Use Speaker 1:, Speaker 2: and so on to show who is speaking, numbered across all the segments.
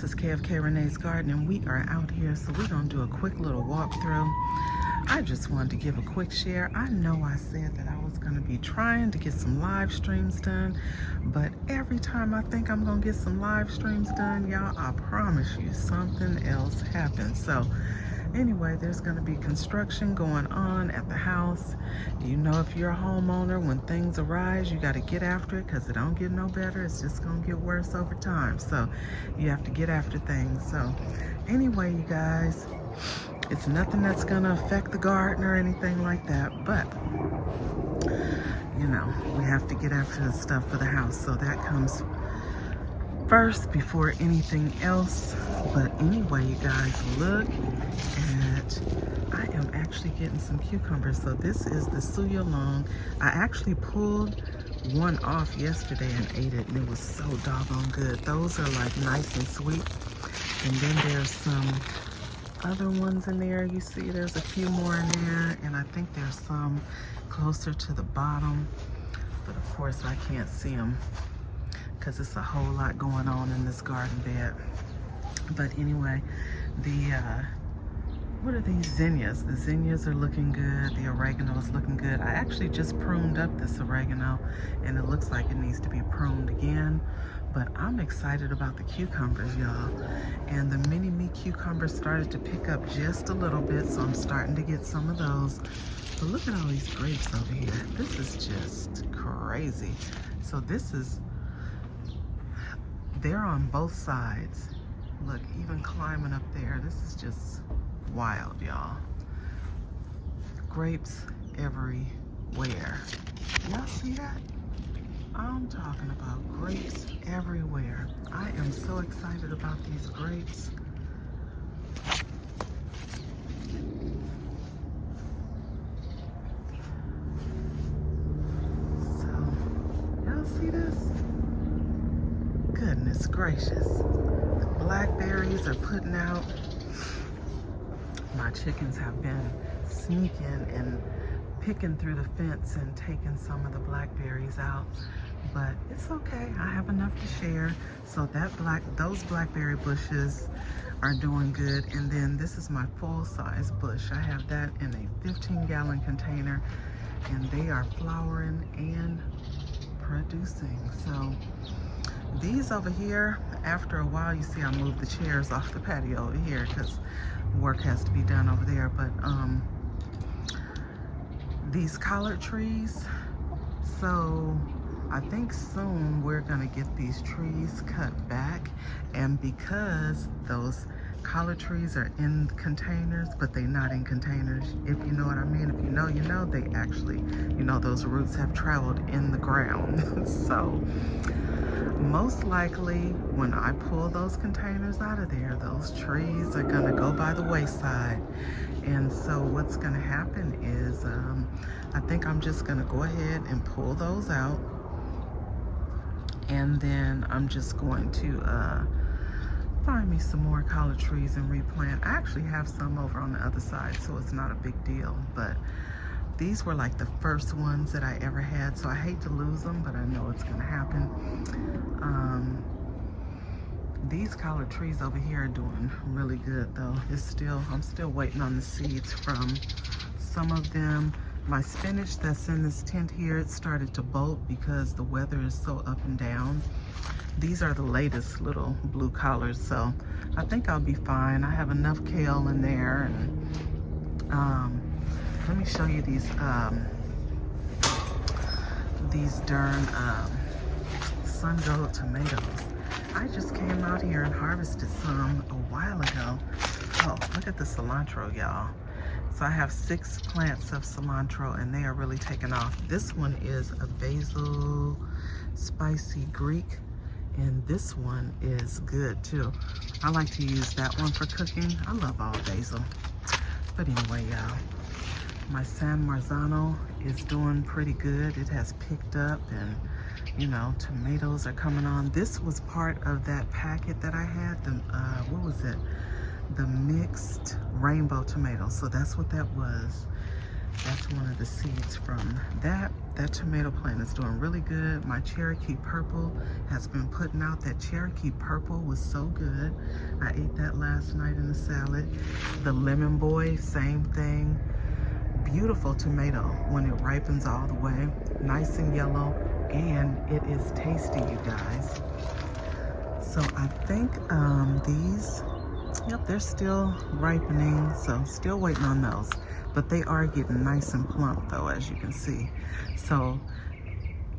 Speaker 1: is KFK Renee's Garden, and we are out here, so we're gonna do a quick little walkthrough. I just wanted to give a quick share. I know I said that I was gonna be trying to get some live streams done, but every time I think I'm gonna get some live streams done, y'all, I promise you something else happens. So anyway, there's gonna be construction going on at the house. You know, if you're a homeowner, when things arise, you gotta get after it because it don't get no better. It's just gonna get worse over time. So you have to get after things. So anyway, you guys, it's nothing that's gonna affect the garden or anything like that, but you know, we have to get after the stuff for the house. So that comes first before anything else. But anyway, you guys, look at, I am actually getting some cucumbers. So this is the suya long. I actually pulled one off yesterday and ate it, and it was so doggone good. Those are like nice and sweet. And then there's some other ones in there. You see there's a few more in there, and I think there's some closer to the bottom, but of course I can't see them because it's a whole lot going on in this garden bed. But anyway, what are these zinnias? The zinnias are looking good. The oregano is looking good. I actually just pruned up this oregano, and it looks like it needs to be pruned again. But I'm excited about the cucumbers, y'all. And the mini me cucumbers started to pick up just a little bit, so I'm starting to get some of those. But look at all these grapes over here. This is just crazy. So they're on both sides. Look, even climbing up there. This is just wild, y'all. Grapes everywhere. Y'all see that? I'm talking about grapes everywhere. I am so excited about these grapes. So, y'all see this? Goodness gracious. The blackberries are putting out. My chickens have been sneaking and picking through the fence and taking some of the blackberries out, but it's okay. I have enough to share. So those blackberry bushes are doing good. And then this is my full-size bush. I have that in a 15-gallon container, and they are flowering and producing. So these over here, after a while, you see I moved the chairs off the patio over here because work has to be done over there. But these collard trees, so I think soon we're gonna get these trees cut back. And because those collard trees are in containers, but they're not in containers, if you know what I mean. If you know, you know, they actually, you know, those roots have traveled in the ground. So most likely when I pull those containers out of there, those trees are gonna go by the wayside. And so what's gonna happen is I think I'm just gonna go ahead and pull those out, and then I'm just going to find me some more collard trees and replant. I actually have some over on the other side, so it's not a big deal, but these were like the first ones that I ever had, so I hate to lose them, but I know it's gonna happen. These collard trees over here are doing really good though. I'm still waiting on the seeds from some of them. My spinach that's in this tent here, it started to bolt because the weather is so up and down. These are the latest little blue collards, so I think I'll be fine. I have enough kale in there. And let me show you these darn sun-gold tomatoes. I just came out here and harvested some a while ago. Oh, look at the cilantro, y'all. So I have 6 plants of cilantro, and they are really taking off. This one is a basil spicy Greek, and this one is good too. I like to use that one for cooking. I love all basil. But anyway, y'all, my San Marzano is doing pretty good. It has picked up, and you know, tomatoes are coming on. This was part of that packet that I had, what was it? The mixed rainbow tomatoes. So that's what that was. That's one of the seeds from that. That tomato plant is doing really good. My Cherokee Purple has been putting out. That Cherokee Purple was so good. I ate that last night in a salad. The Lemon Boy, same thing. Beautiful tomato when it ripens all the way. Nice and yellow, and it is tasty, you guys. So I think these, yep, they're still ripening, so still waiting on those. But they are getting nice and plump though, as you can see. So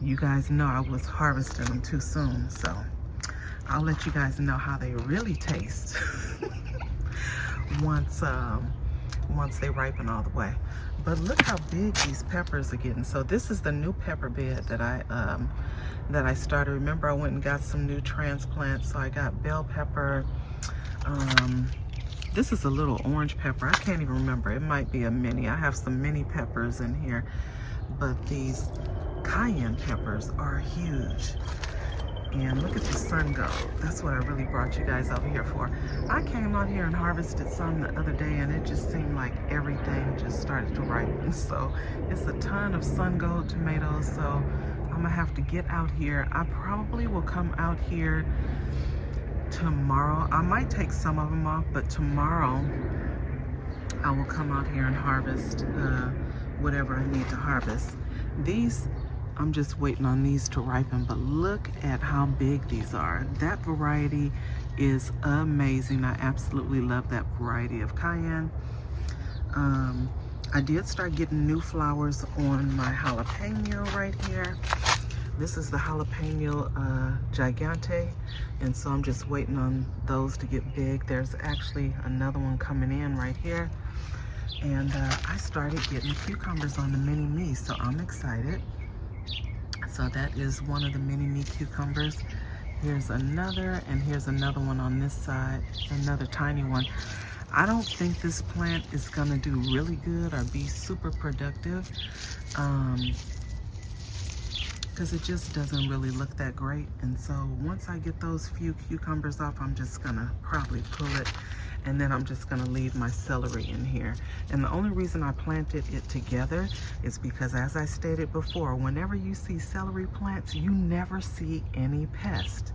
Speaker 1: you guys know I was harvesting them too soon, so I'll let you guys know how they really taste once they ripen all the way. But look how big these peppers are getting. So this is the new pepper bed that I started. Remember, I went and got some new transplants. So I got bell pepper. This is a little orange pepper. I can't even remember. It might be a mini. I have some mini peppers in here. But these cayenne peppers are huge. And look at the sun go. That's what I really brought you guys over here for. I came out here and harvested some the other day, and it just seemed like everything just started to ripen. So it's a ton of sun gold tomatoes. So I'm gonna have to get out here. I probably will come out here tomorrow. I might take some of them off, but tomorrow I will come out here and harvest whatever I need to harvest. These, I'm just waiting on these to ripen, but look at how big these are. That variety is amazing. I absolutely love that variety of cayenne. I did start getting new flowers on my jalapeno right here. This is the jalapeno gigante, and so I'm just waiting on those to get big. There's actually another one coming in right here. And I started getting cucumbers on the mini-me, so I'm excited. So that is one of the mini-me cucumbers. Here's another, and here's another one on this side, another tiny one. I don't think this plant is gonna do really good or be super productive, because it just doesn't really look that great. And so once I get those few cucumbers off, I'm just gonna probably pull it, and then I'm just gonna leave my celery in here. And the only reason I planted it together is because, as I stated before, whenever you see celery plants, you never see any pest.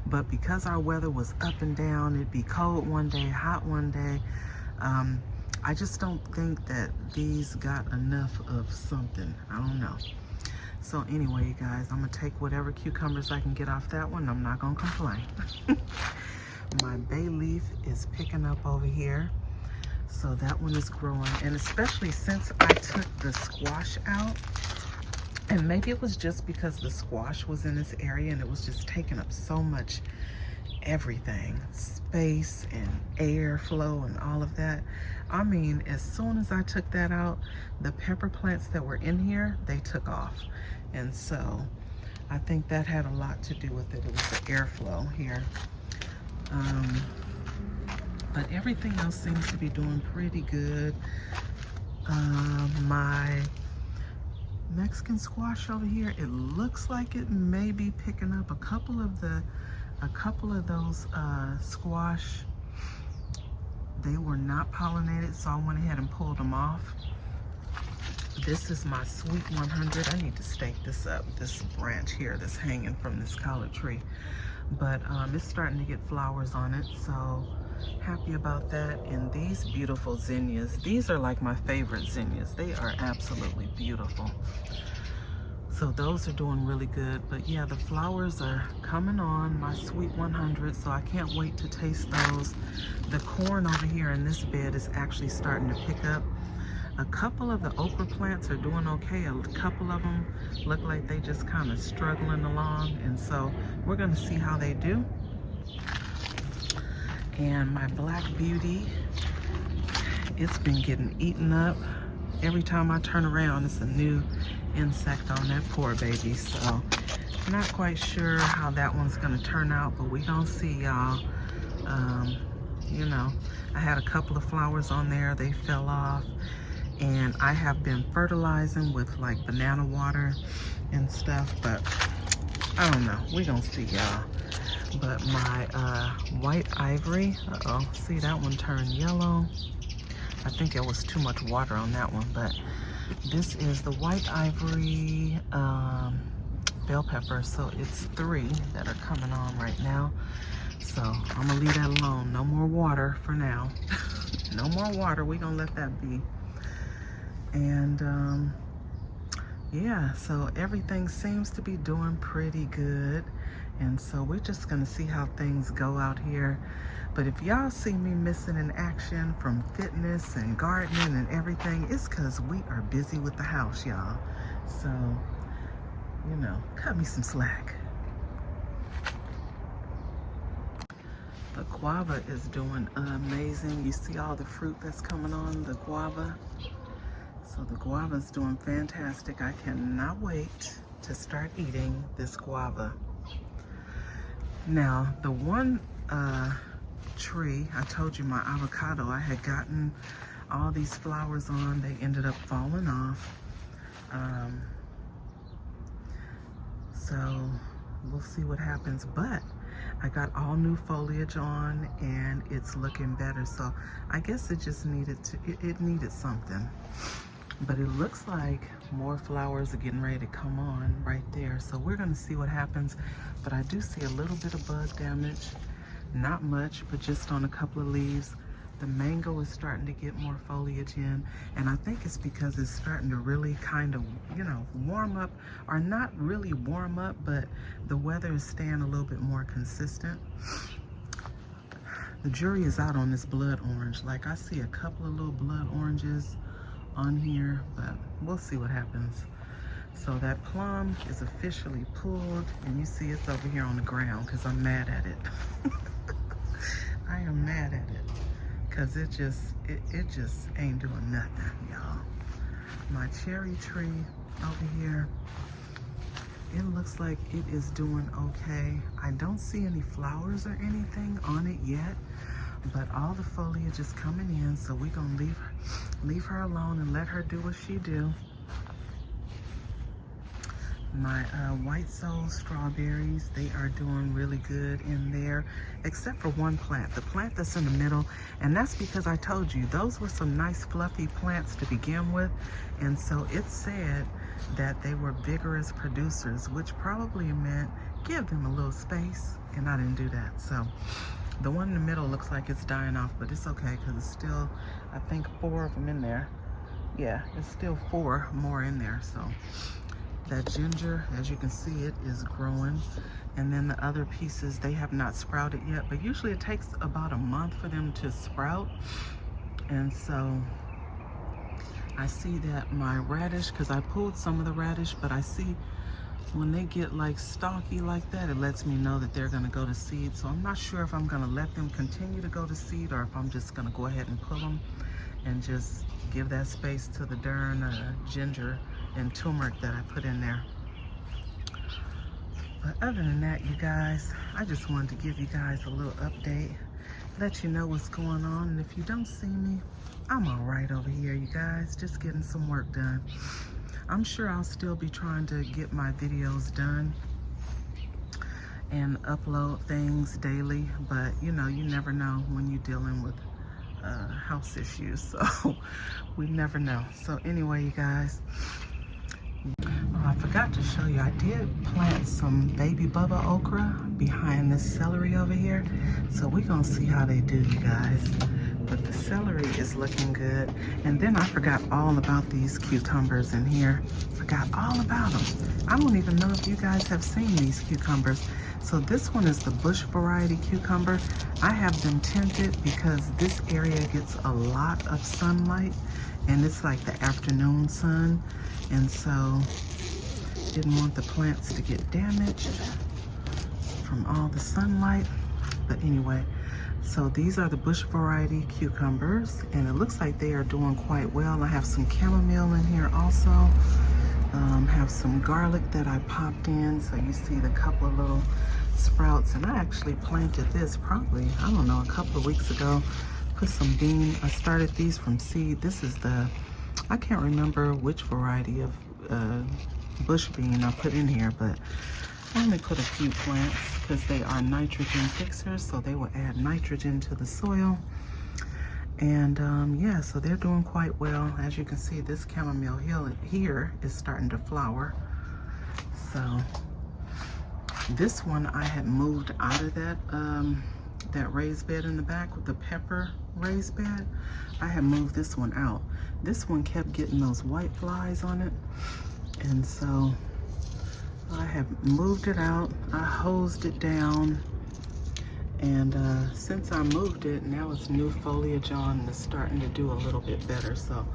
Speaker 1: But because our weather was up and down, it'd be cold one day, hot one day, I just don't think that these got enough of something. I don't know. So anyway, you guys, I'm gonna take whatever cucumbers I can get off that one. I'm not gonna complain. My bay leaf is picking up over here. So that one is growing. And especially since I took the squash out, and maybe it was just because the squash was in this area and it was just taking up so much everything, space and airflow and all of that. I mean, as soon as I took that out, the pepper plants that were in here, they took off. And so I think that had a lot to do with it. It was the airflow here. But everything else seems to be doing pretty good. My Mexican squash over here, it looks like it may be picking up a couple of those squash. They were not pollinated, so I went ahead and pulled them off. This is my Sweet 100. I need to stake this up, this branch here that's hanging from this collard tree. But it's starting to get flowers on it, so happy about that. And these beautiful zinnias, these are like my favorite zinnias. They are absolutely beautiful. So those are doing really good. But yeah, the flowers are coming on my Sweet 100, so I can't wait to taste those. The corn over here in this bed is actually starting to pick up. A couple of the okra plants are doing okay. A couple of them look like they just kind of struggling along, and so we're going to see how they do. And my Black Beauty, it's been getting eaten up. Every time I turn around, it's a new insect on that poor baby. So not quite sure how that one's going to turn out, but we gonna see, y'all. You know, I had a couple of flowers on there. They fell off. And I have been fertilizing with like banana water and stuff, but I don't know. We're gonna see, y'all. But my white ivory, see that one turned yellow. I think there was too much water on that one, but This is the white ivory bell pepper. So it's 3 that are coming on right now. So I'm gonna leave that alone. No more water for now. No more water. We're gonna let that be. And yeah, so everything seems to be doing pretty good. And so we're just gonna see how things go out here. But if y'all see me missing in action from fitness and gardening and everything, it's because we are busy with the house, y'all. So, you know, cut me some slack. The guava is doing amazing. You see all the fruit that's coming on the guava? So the guava is doing fantastic. I cannot wait to start eating this guava. Now, the one tree, I told you my avocado, I had gotten all these flowers on. They ended up falling off. So we'll see what happens. But I got all new foliage on and it's looking better. So I guess it just needed to, it needed something. But it looks like more flowers are getting ready to come on right there. So we're gonna see what happens. But I do see a little bit of bug damage. Not much, but just on a couple of leaves. The mango is starting to get more foliage in. And I think it's because it's starting to really kind of, you know, warm up. Or not really warm up, but the weather is staying a little bit more consistent. The jury is out on this blood orange. Like I see a couple of little blood oranges on here, but we'll see what happens. So that plum is officially pulled, and you see it's over here on the ground because I'm mad at it. I am mad at it because it just ain't doing nothing, y'all. My cherry tree over here, it looks like it is doing okay. I don't see any flowers or anything on it yet, but all the foliage is coming in, so we're gonna leave her alone and let her do what she do. My white soul strawberries, they are doing really good in there, except for one plant, the plant that's in the middle. And that's because I told you, those were some nice fluffy plants to begin with. And so it said that they were vigorous producers, which probably meant give them a little space, and I didn't do that. So the one in the middle looks like it's dying off, but it's okay because it's still, I think, 4 of them in there. Yeah, it's still 4 more in there. So that ginger, as you can see, it is growing. And then the other pieces, they have not sprouted yet, but usually it takes about a month for them to sprout. And so I see that my radish, because I pulled some of the radish, but I see when they get like stalky like that, it lets me know that they're gonna go to seed. So I'm not sure if I'm gonna let them continue to go to seed or if I'm just gonna go ahead and pull them and just give that space to the darn ginger and turmeric that I put in there. But other than that, you guys, I just wanted to give you guys a little update, let you know what's going on. And if you don't see me, I'm all right over here, you guys, just getting some work done. I'm sure I'll still be trying to get my videos done and upload things daily, but you know, you never know when you're dealing with house issues, so we never know. So anyway, you guys, oh, I forgot to show you, I did plant some baby bubba okra behind this celery over here, so we're gonna see how they do, you guys. But the celery is looking good. And then I forgot all about these cucumbers in here. Forgot all about them. I don't even know if you guys have seen these cucumbers. So this one is the bush variety cucumber. I have them tinted because this area gets a lot of sunlight, and it's like the afternoon sun. And so didn't want the plants to get damaged from all the sunlight. But anyway, so these are the bush variety cucumbers, and it looks like they are doing quite well. I have some chamomile in here also. Have some garlic that I popped in, so you see the couple of little sprouts. And I actually planted this probably, I don't know, a couple of weeks ago. Put some bean, I started these from seed. This is the, I can't remember which variety of bush bean I put in here, but I only put a few plants because they are nitrogen fixers, so they will add nitrogen to the soil. And yeah, so they're doing quite well. As you can see, this chamomile hill here is starting to flower. So this one I had moved out of that raised bed in the back with the pepper raised bed. I had moved this one out. This one kept getting those white flies on it, and so I have moved it out. I hosed it down, and since I moved it, now it's new foliage on and it's starting to do a little bit better. So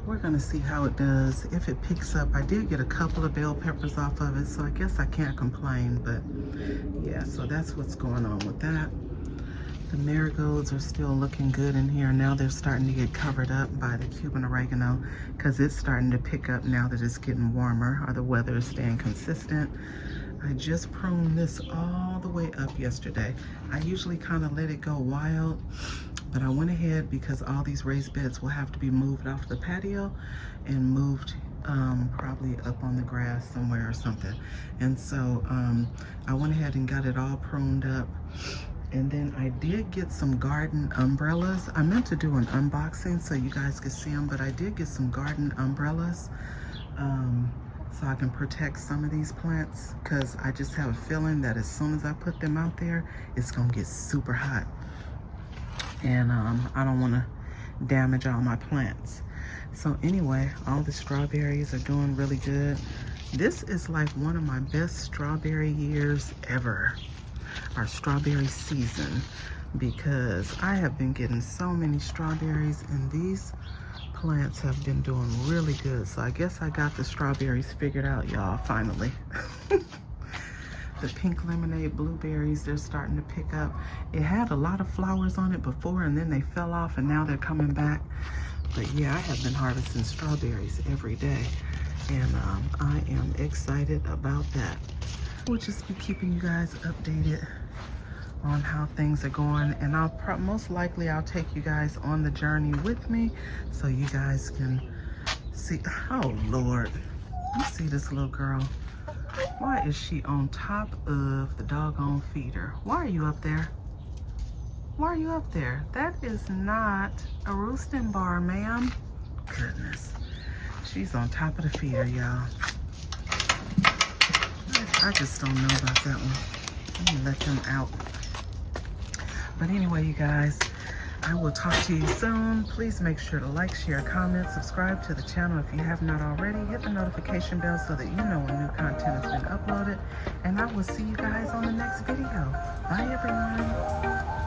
Speaker 1: we're gonna see how it does. If it picks up, I did get a couple of bell peppers off of it, so I guess I can't complain. But yeah, so that's what's going on with that. The marigolds are still looking good in here. Now they're starting to get covered up by the Cuban oregano because it's starting to pick up now that it's getting warmer, or the weather is staying consistent. I just pruned this all the way up yesterday. I usually kind of let it go wild, but I went ahead because all these raised beds will have to be moved off the patio and moved probably up on the grass somewhere or something. And so I went ahead and got it all pruned up. And then I did get some garden umbrellas. I meant to do an unboxing so you guys could see them, but I did get some garden umbrellas so I can protect some of these plants, because I just have a feeling that as soon as I put them out there, it's gonna get super hot. And I don't wanna damage all my plants. So anyway, all the strawberries are doing really good. This is like one of my best strawberry years ever. Our strawberry season, because I have been getting so many strawberries and these plants have been doing really good. So I guess I got the strawberries figured out, y'all, finally. The pink lemonade blueberries, they're starting to pick up. It had a lot of flowers on it before and then they fell off and now they're coming back. But yeah, I have been harvesting strawberries every day, and I am excited about that. We'll just be keeping you guys updated on how things are going, and most likely I'll take you guys on the journey with me so you guys can see. Oh Lord, you see this little girl? Why is she on top of the doggone feeder? Why are you up there? Why are you up there? That is not a roosting bar, ma'am. Goodness, she's on top of the feeder, y'all. I just don't know about that one. Let me let them out. But anyway, you guys, I will talk to you soon. Please make sure to like, share, comment, subscribe to the channel if you have not already. Hit the notification bell so that you know when new content has been uploaded. And I will see you guys on the next video. Bye, everyone.